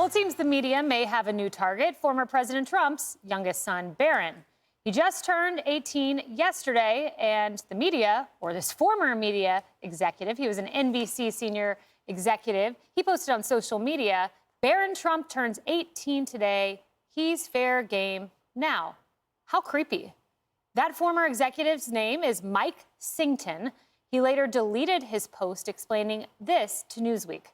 Well, it seems the media may have a new target, former President Trump's youngest son, Barron. He just turned 18 yesterday, and the media, or this former media executive, he was an NBC senior executive, he posted on social media, Barron Trump turns 18 today. He's fair game now. How creepy. That former executive's name is Mike Singleton. He later deleted his post explaining this to Newsweek.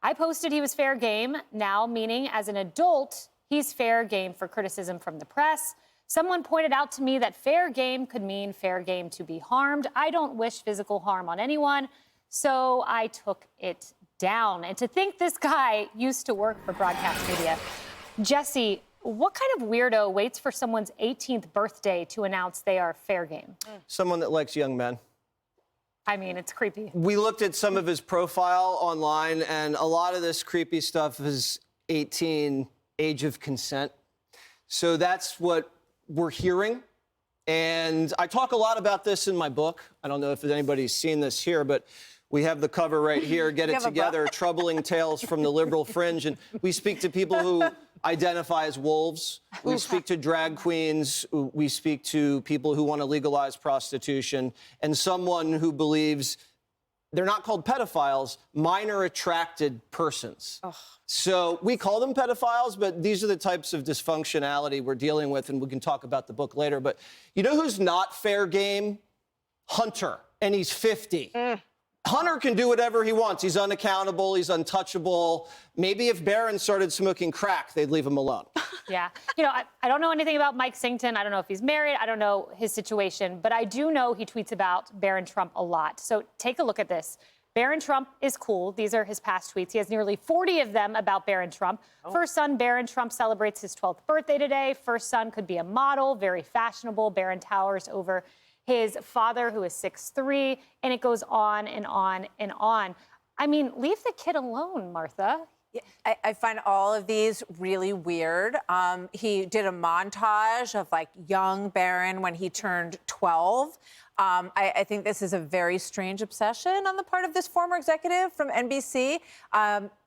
I posted he was fair game now, meaning as an adult, he's fair game for criticism from the press. Someone pointed out to me that fair game could mean fair game to be harmed. I don't wish physical harm on anyone, so I took it down. And to think this guy used to work for broadcast media. Jesse, what kind of weirdo waits for someone's 18th birthday to announce they are fair game? Someone that likes young men. I mean, it's creepy. We looked at some of his profile online, and a lot of this creepy stuff is 18, age of consent. So that's what we're hearing. And I talk a lot about this in my book. I don't know if anybody's seen this here, but we have the cover right here, Get It Together, Troubling Tales from the Liberal Fringe. And we speak to people who identify as wolves. We speak to drag queens. We speak to people who want to legalize prostitution. And someone who believes they're not called pedophiles, minor attracted persons. Ugh. So we call them pedophiles, but these are the types of dysfunctionality we're dealing with, and we can talk about the book later. But you know who's not fair game? Hunter, and he's 50. Hunter can do whatever he wants. He's unaccountable. He's untouchable. Maybe if Barron started smoking crack, they'd leave him alone. Yeah. You know, I don't know anything about Mike Singleton. I don't know if he's married. I don't know his situation. But I do know he tweets about Barron Trump a lot. So take a look at this. Barron Trump is cool. These are his past tweets. He has nearly 40 of them about Barron Trump. First son, Barron Trump, celebrates his 12th birthday today. First son could be a model, very fashionable. Barron towers over his father, who is 6'3", and it goes on and on and on. I mean, leave the kid alone, Martha. Yeah, I find all of these really weird. He did a montage of like young Barron when he turned 12. I think this is a very strange obsession on the part of this former executive from NBC.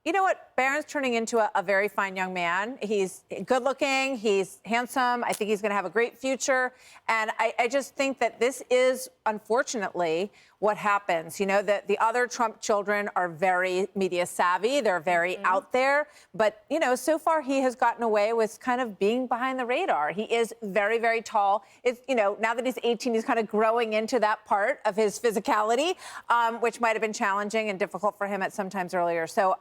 You know what? Barron's turning into a very fine young man. He's good looking. He's handsome. I think he's going to have a great future. And I just think that this is, unfortunately, what happens. You know, that the other Trump children are very media savvy. They're very out there. But, you know, so far he has gotten away with kind of being behind the radar. He is very, very tall. It's, you know, now that he's 18, he's kind of growing into that part of his physicality, which might have been challenging and difficult for him at some times earlier. So,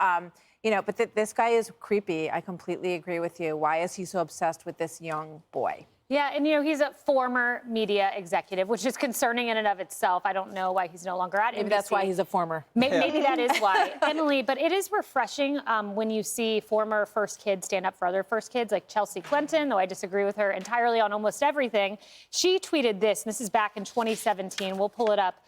you know, but this guy is creepy. I completely agree with you. Why is he so obsessed with this young boy? Yeah, and, you know, he's a former media executive, which is concerning in and of itself. I don't know why he's no longer at NBC. Maybe that's why he's a former. Maybe that is why. Emily, but it is refreshing when you see former first kids stand up for other first kids, like Chelsea Clinton, though I disagree with her entirely on almost everything. She tweeted this, and this is back in 2017. We'll pull it up.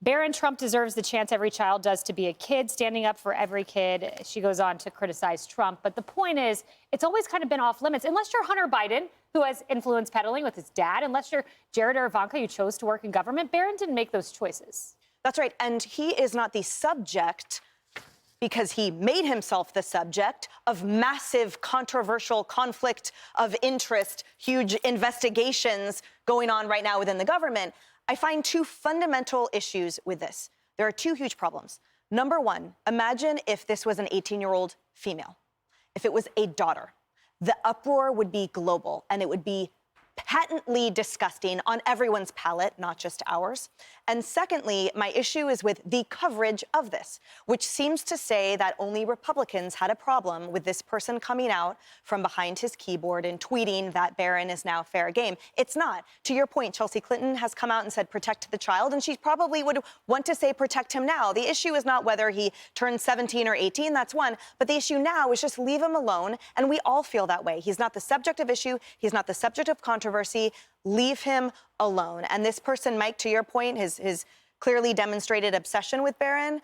Barron Trump deserves the chance every child does to be a kid, standing up for every kid. She goes on to criticize Trump. But the point is, it's always kind of been off limits, unless you're Hunter Biden, who has influence peddling with his dad, unless you're Jared or Ivanka, you chose to work in government. Barron didn't make those choices. That's right. And he is not the subject, because he made himself the subject of massive controversial conflict of interest, huge investigations going on right now within the government. I find two fundamental issues with this. There are two huge problems. Number one, imagine if this was an 18-year-old female, if it was a daughter. The uproar would be global, and it would be patently disgusting on everyone's palate, not just ours. And secondly, my issue is with the coverage of this, which seems to say that only Republicans had a problem with this person coming out from behind his keyboard and tweeting that Barron is now fair game. It's not. To your point, Chelsea Clinton has come out and said protect the child, and she probably would want to say protect him now. The issue is not whether he turns 17 or 18, that's one, but the issue now is just leave him alone, and we all feel that way. He's not the subject of issue. He's not the subject of controversy. Leave him alone. And this person, Mike, to your point, his clearly demonstrated obsession with Barron,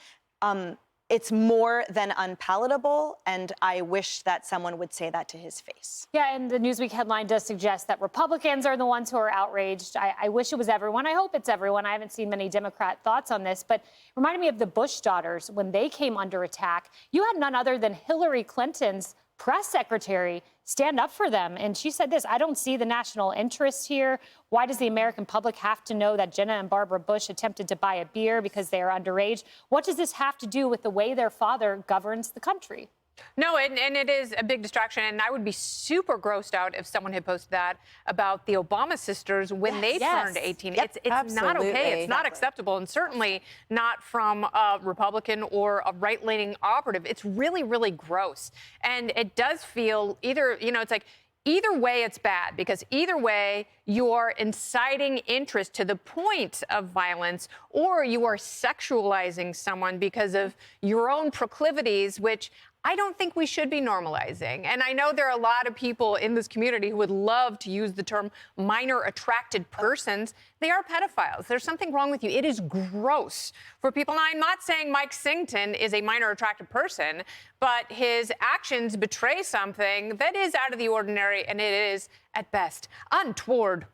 it's more than unpalatable, and I wish that someone would say that to his face. Yeah, and the Newsweek headline does suggest that Republicans are the ones who are outraged. I wish it was everyone. I hope it's everyone. I haven't seen many Democrat thoughts on this, but it reminded me of the Bush daughters when they came under attack. You had none other than Hillary Clinton's press secretary stand up for them. And she said this: I don't see the national interest here. Why does the American public have to know that Jenna and Barbara Bush attempted to buy a beer because they are underage? What does this have to do with the way their father governs the country? No, and it is a big distraction. And I would be super grossed out if someone had posted that about the Obama sisters when they turned 18. Yep, it's not okay. It's not Exactly. acceptable, and certainly not from a Republican or a right-leaning operative. It's really, really gross. And it does feel either, it's like, either way, it's bad, because either way, you are inciting interest to the point of violence, or you are sexualizing someone because of your own proclivities, which I don't think we should be normalizing. And I know there are a lot of people in this community who would love to use the term minor attracted persons. They are pedophiles. There's something wrong with you. It is gross for people. Now, I'm not saying Mike Singleton is a minor attracted person, but his actions betray something that is out of the ordinary, and it is, at best, untoward.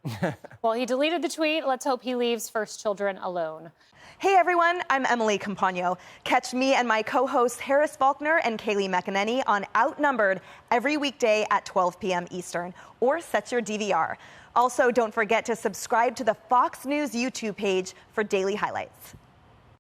Well, he deleted the tweet. Let's hope he leaves First Children alone. Hey everyone, I'm Emily Campagno. Catch me and my co-hosts Harris Faulkner and Kaylee McEnany on Outnumbered every weekday at 12 p.m. Eastern, or set your DVR. Also, don't forget to subscribe to the Fox News YouTube page for daily highlights.